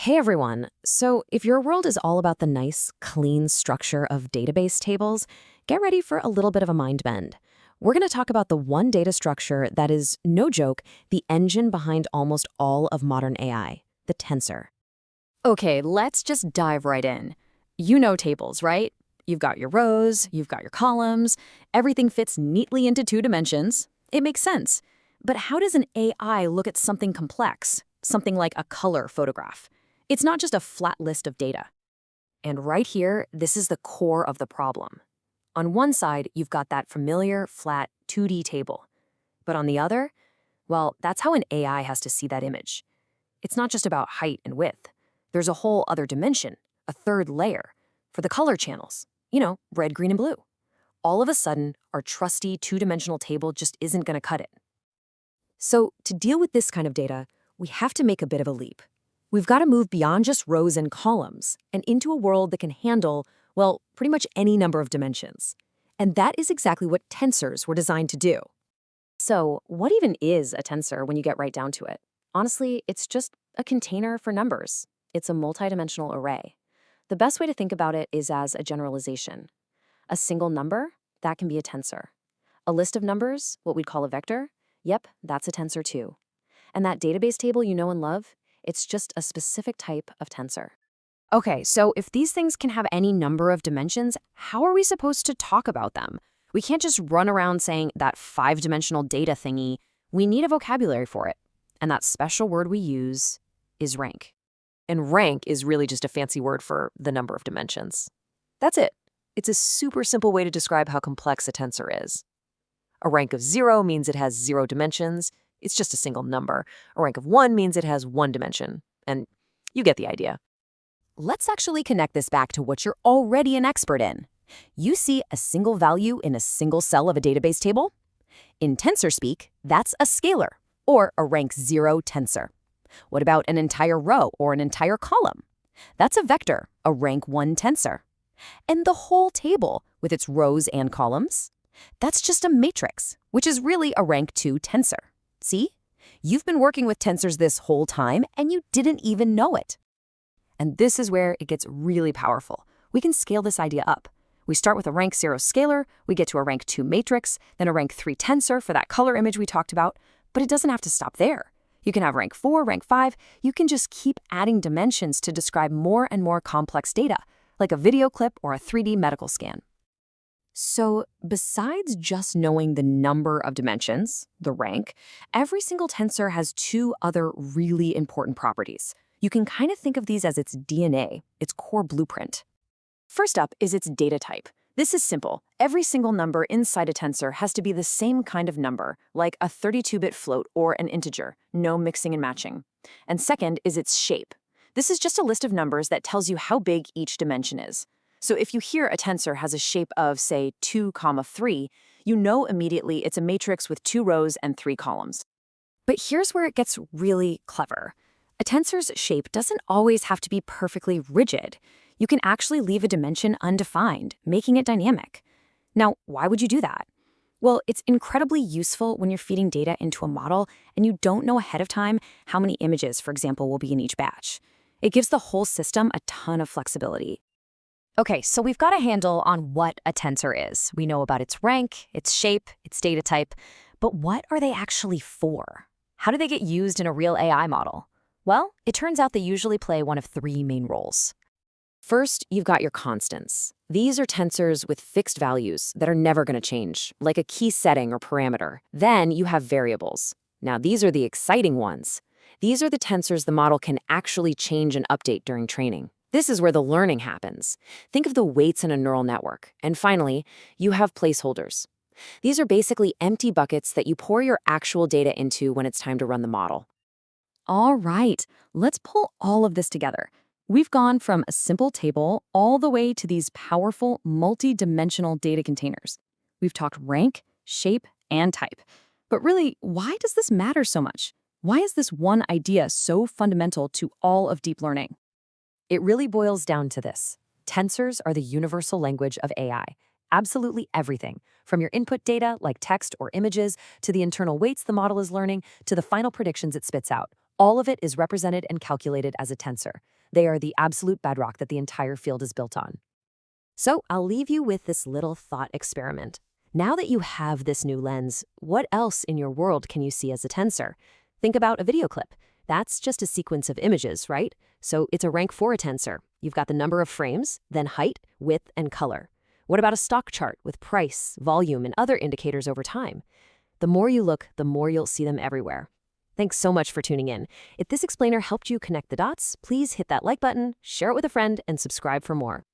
Hey everyone. So, if your world is all about the nice, clean structure of database tables, get ready for a little bit of a mind bend. We're going to talk about the one data structure that is, no joke, the engine behind almost all of modern AI, the tensor. Okay, let's just dive right in. You know tables, right? You've got your rows, you've got your columns, everything fits neatly into two dimensions. It makes sense. But how does an AI look at something complex, something like a color photograph? It's not just a flat list of data. And right here, this is the core of the problem. On one side, you've got that familiar, flat 2D table. But on the other, well, that's how an AI has to see that image. It's not just about height and width. There's a whole other dimension, a third layer, for the color channels. Red, green, and blue. All of a sudden, our trusty two-dimensional table just isn't going to cut it. So to deal with this kind of data, we have to make a bit of a leap. We've got to move beyond just rows and columns and into a world that can handle, well, pretty much any number of dimensions. And that is exactly what tensors were designed to do. So what even is a tensor when you get right down to it? Honestly, it's just a container for numbers. It's a multidimensional array. The best way to think about it is as a generalization. A single number, that can be a tensor. A list of numbers, what we'd call a vector, yep, that's a tensor too. And that database table you know and love, it's just a specific type of tensor. Okay, so if these things can have any number of dimensions, how are we supposed to talk about them? We can't just run around saying that five-dimensional data thingy. We need a vocabulary for it. And that special word we use is rank. And rank is really just a fancy word for the number of dimensions. That's it. It's a super simple way to describe how complex a tensor is. A rank of 0 means it has 0 dimensions. It's just a single number. A rank of 1 means it has 1 dimension. And you get the idea. Let's actually connect this back to what you're already an expert in. You see a single value in a single cell of a database table? In tensor speak, that's a scalar, or a rank 0 tensor. What about an entire row or an entire column? That's a vector, a rank 1 tensor. And the whole table, with its rows and columns? That's just a matrix, which is really a rank 2 tensor. See? You've been working with tensors this whole time, and you didn't even know it. And this is where it gets really powerful. We can scale this idea up. We start with a rank 0 scalar, we get to a rank 2 matrix, then a rank 3 tensor for that color image we talked about, but it doesn't have to stop there. You can have rank 4, rank 5, you can just keep adding dimensions to describe more and more complex data, like a video clip or a 3D medical scan. So besides just knowing the number of dimensions, the rank, every single tensor has two other really important properties. You can kind of think of these as its DNA, its core blueprint. First up is its data type. This is simple. Every single number inside a tensor has to be the same kind of number, like a 32-bit float or an integer, no mixing and matching. And second is its shape. This is just a list of numbers that tells you how big each dimension is. So if you hear a tensor has a shape of, say, 2, 3, you know immediately it's a matrix with 2 rows and 3 columns. But here's where it gets really clever. A tensor's shape doesn't always have to be perfectly rigid. You can actually leave a dimension undefined, making it dynamic. Now, why would you do that? Well, it's incredibly useful when you're feeding data into a model and you don't know ahead of time how many images, for example, will be in each batch. It gives the whole system a ton of flexibility. Okay, so we've got a handle on what a tensor is. We know about its rank, its shape, its data type. But what are they actually for? How do they get used in a real AI model? Well, it turns out they usually play one of 3 main roles. First, you've got your constants. These are tensors with fixed values that are never going to change, like a key setting or parameter. Then you have variables. Now, these are the exciting ones. These are the tensors the model can actually change and update during training. This is where the learning happens. Think of the weights in a neural network. And finally, you have placeholders. These are basically empty buckets that you pour your actual data into when it's time to run the model. All right, let's pull all of this together. We've gone from a simple table all the way to these powerful multi-dimensional data containers. We've talked rank, shape, and type. But really, why does this matter so much? Why is this one idea so fundamental to all of deep learning? It really boils down to this. Tensors are the universal language of AI. Absolutely everything, from your input data like text or images, to the internal weights the model is learning, to the final predictions it spits out. All of it is represented and calculated as a tensor. They are the absolute bedrock that the entire field is built on. So I'll leave you with this little thought experiment. Now that you have this new lens, what else in your world can you see as a tensor? Think about a video clip. That's just a sequence of images, right? So it's a rank for a tensor. You've got the number of frames, then height, width, and color. What about a stock chart with price, volume, and other indicators over time? The more you look, the more you'll see them everywhere. Thanks so much for tuning in. If this explainer helped you connect the dots, please hit that like button, share it with a friend, and subscribe for more.